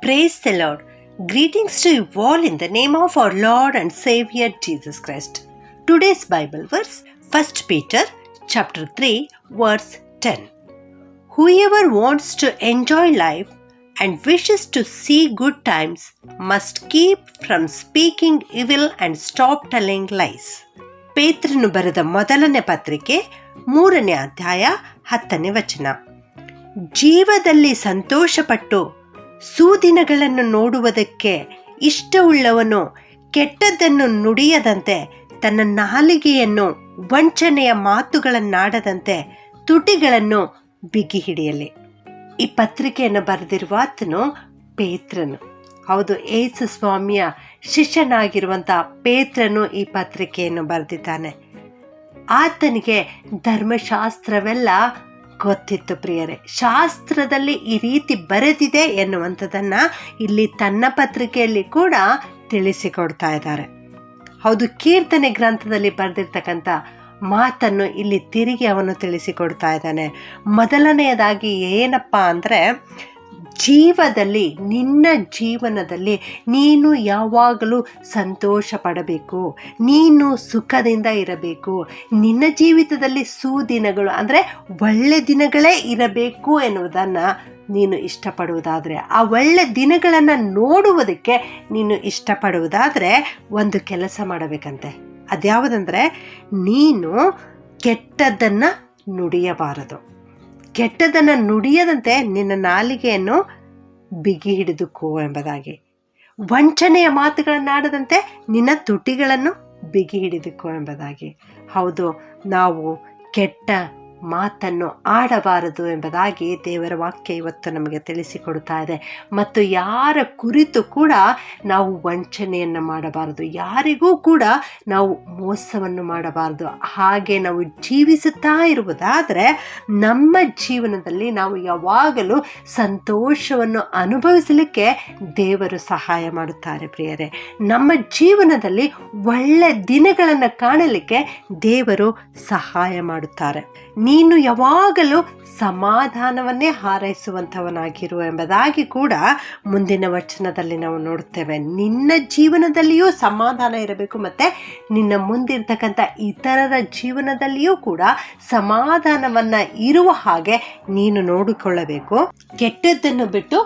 Praise the Lord. Greetings to you all in the name of our Lord and Savior Jesus Christ. Today's Bible verse, 1 Peter chapter 3 verse 10. Whoever wants to enjoy life and wishes to see good times must keep from speaking evil and stop telling lies. ಪೇತ್ರನು ಬರೆದ ಮೊದಲನೇ ಪತ್ರಿಕೆ 3ನೇ ಅಧ್ಯಾಯ 10ನೇ ವಚನ. ಜೀವದಲ್ಲಿ ಸಂತೋಷಪಟ್ಟು ಸುದಿನಗಳನ್ನು ನೋಡುವುದಕ್ಕೆ ಇಷ್ಟವುಳ್ಳವನು ಕೆಟ್ಟದ್ದನ್ನು ನುಡಿಯದಂತೆ ತನ್ನ ನಾಲಿಗೆಯನ್ನು ವಂಚನೆಯ ಮಾತುಗಳನ್ನಾಡದಂತೆ ತುಟಿಗಳನ್ನು ಬಿಗಿ ಹಿಡಿಯಲಿ. ಈ ಪತ್ರಿಕೆಯನ್ನು ಬರೆದಿರುವ ಆತನು ಪೇತ್ರನು. ಹೌದು, ಯೇಸು ಸ್ವಾಮಿಯ ಶಿಷ್ಯನಾಗಿರುವಂಥ ಪೇತ್ರನು ಈ ಪತ್ರಿಕೆಯನ್ನು ಬರೆದಿದ್ದಾನೆ. ಆತನಿಗೆ ಧರ್ಮಶಾಸ್ತ್ರವೆಲ್ಲ ಗೊತ್ತಿತ್ತು ಪ್ರಿಯರೇ. ಶಾಸ್ತ್ರದಲ್ಲಿ ಈ ರೀತಿ ಬರೆದಿದೆ ಎನ್ನುವಂಥದ್ದನ್ನು ಇಲ್ಲಿ ತನ್ನ ಪತ್ರಿಕೆಯಲ್ಲಿ ಕೂಡ ತಿಳಿಸಿಕೊಡ್ತಾ ಇದ್ದಾರೆ. ಹೌದು, ಕೀರ್ತನೆ ಗ್ರಂಥದಲ್ಲಿ ಬರೆದಿರ್ತಕ್ಕಂಥ ಮಾತನ್ನು ಇಲ್ಲಿ ತಿರುಗಿ ಅವನು ತಿಳಿಸಿಕೊಡ್ತಾ ಇದ್ದಾನೆ. ಮೊದಲನೆಯದಾಗಿ ಏನಪ್ಪ ಅಂದರೆ, ನಿನ್ನ ಜೀವನದಲ್ಲಿ ನೀನು ಯಾವಾಗಲೂ ಸಂತೋಷ ಪಡಬೇಕು, ನೀನು ಸುಖದಿಂದ ಇರಬೇಕು. ನಿನ್ನ ಜೀವಿತದಲ್ಲಿ ಸುದಿನಗಳು ಅಂದರೆ ಒಳ್ಳೆ ದಿನಗಳೇ ಇರಬೇಕು ಎನ್ನುವುದನ್ನು ನೀನು ಇಷ್ಟಪಡುವುದಾದರೆ, ಆ ಒಳ್ಳೆ ದಿನಗಳನ್ನು ನೋಡುವುದಕ್ಕೆ ನೀನು ಇಷ್ಟಪಡುವುದಾದರೆ ಒಂದು ಕೆಲಸ ಮಾಡಬೇಕಂತೆ. ಅದ್ಯಾವುದಂದರೆ, ನೀನು ಕೆಟ್ಟದ್ದನ್ನು ನುಡಿಯಬಾರದು. ಕೆಟ್ಟದನ್ನು ನುಡಿಯದಂತೆ ನಿನ್ನ ನಾಲಿಗೆಯನ್ನು ಬಿಗಿ ಹಿಡಿದುಕೋ ಎಂಬುದಾಗಿ. ವಂಚನೆಯ ಮಾತುಗಳನ್ನಾಡದಂತೆ ನಿನ್ನ ತುಟಿಗಳನ್ನು ಬಿಗಿ ಹಿಡಿದುಕೋ ಎಂಬುದಾಗಿ. ಹೌದು, ನಾವು ಕೆಟ್ಟ ಮಾತನ್ನು ಆಡಬಾರದು ಎಂಬುದಾಗಿ ದೇವರ ವಾಕ್ಯ ಇವತ್ತು ನಮಗೆ ತಿಳಿಸಿಕೊಡ್ತಾ ಇದೆ. ಮತ್ತು ಯಾರ ಕುರಿತು ಕೂಡ ನಾವು ವಂಚನೆಯನ್ನು ಮಾಡಬಾರದು, ಯಾರಿಗೂ ಕೂಡ ನಾವು ಮೋಸವನ್ನು ಮಾಡಬಾರದು. ಹಾಗೆ ನಾವು ಜೀವಿಸುತ್ತಾ ಇರುವುದಾದರೆ ನಮ್ಮ ಜೀವನದಲ್ಲಿ ನಾವು ಯಾವಾಗಲೂ ಸಂತೋಷವನ್ನು ಅನುಭವಿಸಲಿಕ್ಕೆ ದೇವರು ಸಹಾಯ ಮಾಡುತ್ತಾರೆ ಪ್ರಿಯರೇ. ನಮ್ಮ ಜೀವನದಲ್ಲಿ ಒಳ್ಳೆ ದಿನಗಳನ್ನು ಕಾಣಲಿಕ್ಕೆ ದೇವರು ಸಹಾಯ ಮಾಡುತ್ತಾರೆ. ನೀನು ಯಾವಾಗಲೂ ಸಮಾಧಾನವನ್ನೇ ಹಾರೈಸುವಂಥವನಾಗಿರು ಎಂಬುದಾಗಿ ಕೂಡ ಮುಂದಿನ ವಚನದಲ್ಲಿ ನಾವು ನೋಡ್ತೇವೆ. ನಿನ್ನ ಜೀವನದಲ್ಲಿಯೂ ಸಮಾಧಾನ ಇರಬೇಕು, ಮತ್ತು ನಿನ್ನ ಮುಂದಿರ್ತಕ್ಕಂಥ ಇತರರ ಜೀವನದಲ್ಲಿಯೂ ಕೂಡ ಸಮಾಧಾನವನ್ನು ಇರುವ ಹಾಗೆ ನೀನು ನೋಡಿಕೊಳ್ಳಬೇಕು. ಕೆಟ್ಟದ್ದನ್ನು ಬಿಟ್ಟು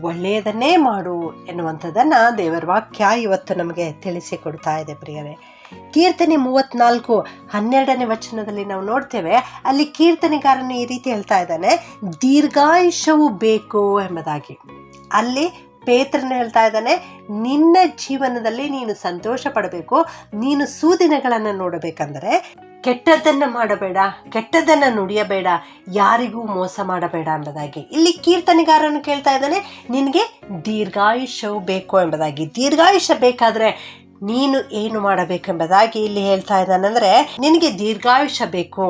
ಒಳ್ಳೆಯದನ್ನೇ ಮಾಡು ಎನ್ನುವಂಥದ್ದನ್ನು ದೇವರ ವಾಕ್ಯ ಇವತ್ತು ನಮಗೆ ತಿಳಿಸಿಕೊಡ್ತಾ ಇದೆ ಪ್ರಿಯರೇ. ಕೀರ್ತನೆ 34:12ನೇ ವಚನದಲ್ಲಿ ನಾವು ನೋಡ್ತೇವೆ. ಅಲ್ಲಿ ಕೀರ್ತನೆಗಾರನು ಈ ರೀತಿ ಹೇಳ್ತಾ ಇದ್ದಾನೆ, ದೀರ್ಘಾಯುಷ್ಯವು ಬೇಕು ಎಂಬುದಾಗಿ. ಅಲ್ಲಿ ಪೇತ್ರನು ಹೇಳ್ತಾ ಇದ್ದಾನೆ, ನಿನ್ನ ಜೀವನದಲ್ಲಿ ನೀನು ಸಂತೋಷ ಪಡಬೇಕು, ನೀನು ಸುದಿನಗಳನ್ನು ನೋಡಬೇಕಂದರೆ ಕೆಟ್ಟದ್ದನ್ನು ಮಾಡಬೇಡ, ಕೆಟ್ಟದ್ದನ್ನು ನುಡಿಯಬೇಡ, ಯಾರಿಗೂ ಮೋಸ ಮಾಡಬೇಡ ಎಂಬುದಾಗಿ. ಇಲ್ಲಿ ಕೀರ್ತನೆಗಾರನು ಕೇಳ್ತಾ ಇದ್ದಾನೆ, ನಿನಗೆ ದೀರ್ಘಾಯುಷ್ಯವು ಬೇಕು ಎಂಬುದಾಗಿ. ದೀರ್ಘಾಯುಷ್ಯ ಬೇಕಾದರೆ ನೀನು ಏನು ಮಾಡಬೇಕೆಂಬುದಾಗಿ ಇಲ್ಲಿ ಹೇಳ್ತಾ ಇದ್ದಾನಂದರೆ, ನಿನಗೆ ದೀರ್ಘಾಯುಷ್ಯ ಬೇಕು,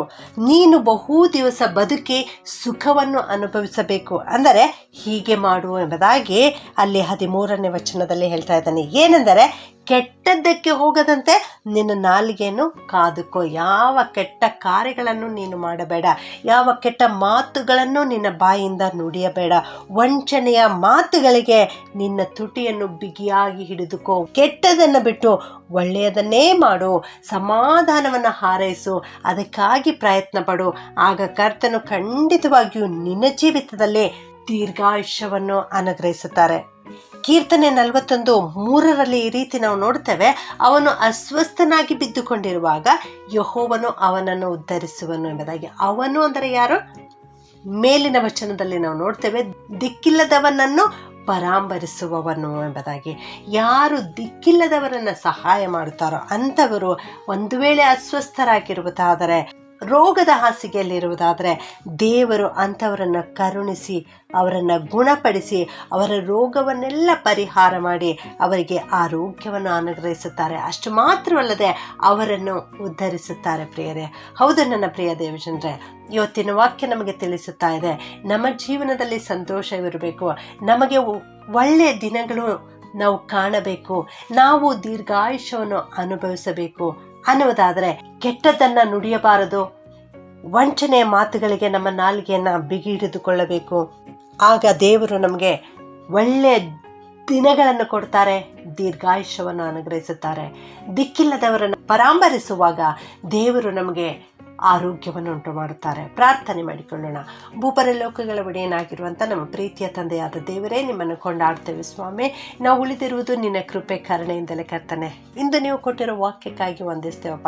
ನೀನು ಬಹು ದಿವಸ ಬದುಕಿ ಸುಖವನ್ನು ಅನುಭವಿಸಬೇಕು ಅಂದರೆ ಹೀಗೆ ಮಾಡು ಎಂಬುದಾಗಿ ಅಲ್ಲಿ 13ನೇ ವಚನದಲ್ಲಿ ಹೇಳ್ತಾ ಇದ್ದಾನೆ. ಏನೆಂದರೆ, ಕೆಟ್ಟದ್ದಕ್ಕೆ ಹೋಗದಂತೆ ನಿನ್ನ ನಾಲಿಗೆಯನ್ನು ಕಾದುಕೋ. ಯಾವ ಕೆಟ್ಟ ಕಾರ್ಯಗಳನ್ನು ನೀನು ಮಾಡಬೇಡ, ಯಾವ ಕೆಟ್ಟ ಮಾತುಗಳನ್ನು ನಿನ್ನ ಬಾಯಿಂದ ನುಡಿಯಬೇಡ. ವಂಚನೆಯ ಮಾತುಗಳಿಗೆ ನಿನ್ನ ತುಟಿಯನ್ನು ಬಿಗಿಯಾಗಿ ಹಿಡಿದುಕೋ. ಕೆಟ್ಟದನ್ನು ಬಿಟ್ಟು ಒಳ್ಳೆಯದನ್ನೇ ಮಾಡು, ಸಮಾಧಾನವನ್ನು ಹಾರೈಸು, ಅದಕ್ಕಾಗಿ ಪ್ರಯತ್ನ ಪಡು. ಆಗ ಕರ್ತನು ಖಂಡಿತವಾಗಿಯೂ ನಿನ್ನ ಜೀವಿತದಲ್ಲಿ ದೀರ್ಘಾಯುಷ್ಯವನ್ನು ಅನುಗ್ರಹಿಸುತ್ತಾರೆ. ಕೀರ್ತನೆ 41:3 ಈ ರೀತಿ ನಾವು ನೋಡ್ತೇವೆ, ಅವನು ಅಸ್ವಸ್ಥನಾಗಿ ಬಿದ್ದುಕೊಂಡಿರುವಾಗ ಯೆಹೋವನು ಅವನನ್ನು ಉದ್ಧರಿಸುವನು ಎಂಬುದಾಗಿ. ಅವನು ಅಂದರೆ ಯಾರು? ಮೇಲಿನ ವಚನದಲ್ಲಿ ನಾವು ನೋಡ್ತೇವೆ, ದಿಕ್ಕಿಲ್ಲದವನನ್ನು ಪರಾಂಬರಿಸುವವನು ಎಂಬುದಾಗಿ. ಯಾರು ದಿಕ್ಕಿಲ್ಲದವರನ್ನು ಸಹಾಯ ಮಾಡುತ್ತಾರೋ ಅಂಥವರು ಒಂದು ವೇಳೆ ಅಸ್ವಸ್ಥರಾಗಿರುವುದಾದರೆ, ರೋಗದ ಹಾಸಿಗೆಯಲ್ಲಿರುವುದಾದರೆ, ದೇವರು ಅಂಥವರನ್ನು ಕರುಣಿಸಿ ಅವರನ್ನು ಗುಣಪಡಿಸಿ ಅವರ ರೋಗವನ್ನೆಲ್ಲ ಪರಿಹಾರ ಮಾಡಿ ಅವರಿಗೆ ಆರೋಗ್ಯವನ್ನು ಅನುಗ್ರಹಿಸುತ್ತಾರೆ. ಅಷ್ಟು ಮಾತ್ರವಲ್ಲದೆ ಅವರನ್ನು ಉದ್ಧರಿಸುತ್ತಾರೆ ಪ್ರಿಯರೇ. ಹೌದು ನನ್ನ ಪ್ರಿಯ ದೇವಜನರೇ, ಇವತ್ತಿನ ವಾಕ್ಯ ನಮಗೆ ತಿಳಿಸುತ್ತಾ ಇದೆ, ನಮ್ಮ ಜೀವನದಲ್ಲಿ ಸಂತೋಷವಿರಬೇಕು, ನಮಗೆ ಒಳ್ಳೆಯ ದಿನಗಳು ನಾವು ಕಾಣಬೇಕು, ನಾವು ದೀರ್ಘಾಯುಷ್ಯವನ್ನು ಅನುಭವಿಸಬೇಕು ಅನ್ನುವುದಾದರೆ ಕೆಟ್ಟದ್ದನ್ನು ನುಡಿಯಬಾರದು, ವಂಚನೆಯ ಮಾತುಗಳಿಗೆ ನಮ್ಮ ನಾಲಿಗೆಯನ್ನು ಬಿಗಿ ಹಿಡಿದುಕೊಳ್ಳಬೇಕು. ಆಗ ದೇವರು ನಮಗೆ ಒಳ್ಳೆಯ ದಿನಗಳನ್ನು ಕೊಡ್ತಾರೆ, ದೀರ್ಘಾಯುಷ್ಯವನ್ನು ಅನುಗ್ರಹಿಸುತ್ತಾರೆ. ದಿಕ್ಕಿಲ್ಲದವರನ್ನು ಪರಾಂಬರಿಸುವಾಗ ದೇವರು ನಮಗೆ ಆರೋಗ್ಯವನ್ನು ಉಂಟು ಮಾಡುತ್ತಾರೆ. ಪ್ರಾರ್ಥನೆ ಮಾಡಿಕೊಳ್ಳೋಣ. ಭೂಪರಲೋಕಗಳ ಒಡೆಯನಾಗಿರುವಂಥ ನಮ್ಮ ಪ್ರೀತಿಯ ತಂದೆಯಾದ ದೇವರೇ, ನಿಮ್ಮನ್ನು ಕೊಂಡಾಡ್ತೇವೆ ಸ್ವಾಮಿ. ನಾವು ಉಳಿದಿರುವುದು ನಿನ್ನ ಕೃಪೆ ಕರುಣೆಯಿಂದಲೇ ಕರ್ತನೆ. ಇಂದು ನೀವು ಕೊಟ್ಟಿರೋ ವಾಕ್ಯಕ್ಕಾಗಿ ವಂದಿಸ್ತೇವಪ್ಪ.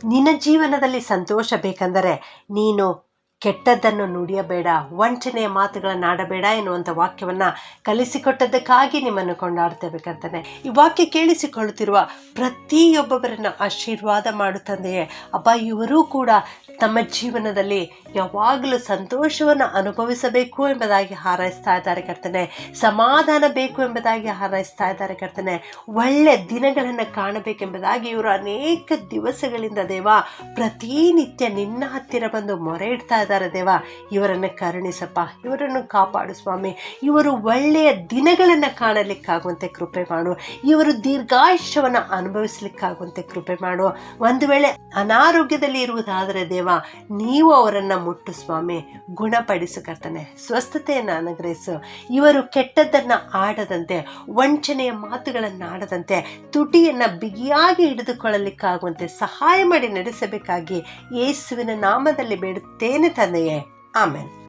ನಿನ್ನ ಜೀವನದಲ್ಲಿ ಸಂತೋಷ ಬೇಕೆಂದರೆ ನೀನು ಕೆಟ್ಟದ್ದನ್ನು ನುಡಿಯಬೇಡ, ವಂಚನೆಯ ಮಾತುಗಳನ್ನು ಆಡಬೇಡ ಎನ್ನುವಂಥ ವಾಕ್ಯವನ್ನು ಕಲಿಸಿಕೊಟ್ಟದ್ದಕ್ಕಾಗಿ ನಿಮ್ಮನ್ನು ಕೊಂಡಾಡ್ತೇವೆ ಕರ್ತನೆ. ಈ ವಾಕ್ಯ ಕೇಳಿಸಿಕೊಳ್ಳುತ್ತಿರುವ ಪ್ರತಿಯೊಬ್ಬೊಬ್ಬರನ್ನು ಆಶೀರ್ವಾದ ಮಾಡು ತಂದೆಯೇ. ಅಪ್ಪ, ಇವರೂ ಕೂಡ ತಮ್ಮ ಜೀವನದಲ್ಲಿ ಯಾವಾಗಲೂ ಸಂತೋಷವನ್ನು ಅನುಭವಿಸಬೇಕು ಎಂಬುದಾಗಿ ಹಾರೈಸ್ತಾ ಇದ್ದಾರೆ ಕರ್ತನೆ. ಸಮಾಧಾನ ಬೇಕು ಎಂಬುದಾಗಿ ಹಾರೈಸ್ತಾ ಇದ್ದಾರೆ ಕರ್ತನೆ. ಒಳ್ಳೆ ದಿನಗಳನ್ನು ಕಾಣಬೇಕೆಂಬುದಾಗಿ ಇವರು ಅನೇಕ ದಿವಸಗಳಿಂದ ದೇವ ಪ್ರತಿನಿತ್ಯ ನಿನ್ನ ಹತ್ತಿರ ಬಂದು ಮೊರೆ ಇಡ್ತಾ ಇದ್ದಾರೆ ದೇವ. ಇವರನ್ನು ಕರುಣಿಸಪ್ಪ, ಇವರನ್ನು ಕಾಪಾಡು ಸ್ವಾಮಿ. ಇವರು ಒಳ್ಳೆಯ ದಿನಗಳನ್ನು ಕಾಣಲಿಕ್ಕಾಗುವಂತೆ ಕೃಪೆ ಮಾಡು. ಇವರು ದೀರ್ಘಾಯುಷ್ಯವನ್ನು ಅನುಭವಿಸಲಿಕ್ಕಾಗುವಂತೆ ಕೃಪೆ ಮಾಡು. ಒಂದು ವೇಳೆ ಅನಾರೋಗ್ಯದಲ್ಲಿ ಇರುವುದಾದರೆ ದೇವ, ನೀವು ಅವರನ್ನು ಮುಟ್ಟು ಸ್ವಾಮಿ, ಗುಣಪಡಿಸು ಕರ್ತನೆ. ಸ್ವಸ್ಥತೆಯನ್ನು ಅನುಗ್ರಹಿಸು. ಇವರು ಕೆಟ್ಟದ್ದನ್ನು ಆಡದಂತೆ, ವಂಚನೆಯ ಮಾತುಗಳನ್ನು ಆಡದಂತೆ, ತುಟಿಯನ್ನು ಬಿಗಿಯಾಗಿ ಹಿಡಿದುಕೊಳ್ಳಲಿಕ್ಕಾಗುವಂತೆ ಸಹಾಯ ಮಾಡಿ ನಡೆಸಬೇಕಾಗಿ ಯೇಸುವಿನ ನಾಮದಲ್ಲಿ ಬೇಡುತ್ತೇನೆ ತಂದೆಯೇ. ಆಮೆನ್.